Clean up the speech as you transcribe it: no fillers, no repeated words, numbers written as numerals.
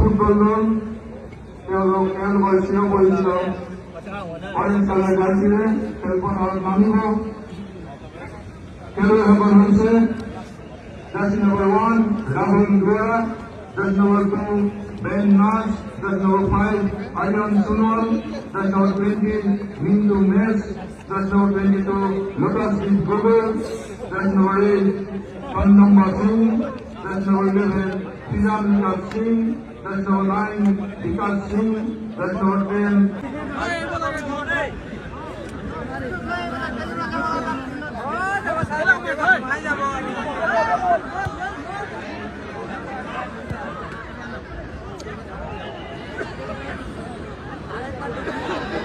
football দল খেল বলছিল বলছিল অরেঞ্জ কালার জার্সিতে খেলপন নামিব খেলুৱৈসকল হৈছে jersey number 1 Rahul Gowa, jersey number 2 Ben Naz, jersey number 5 Ayan Sonowal, jersey number 20 Mindu Mech, jersey number 22 Lotus Gogoi, jersey number 8 Chandamba Singh, jersey number 11 Fizam Siং, jersey number 9 Bikash Singh, jersey number 10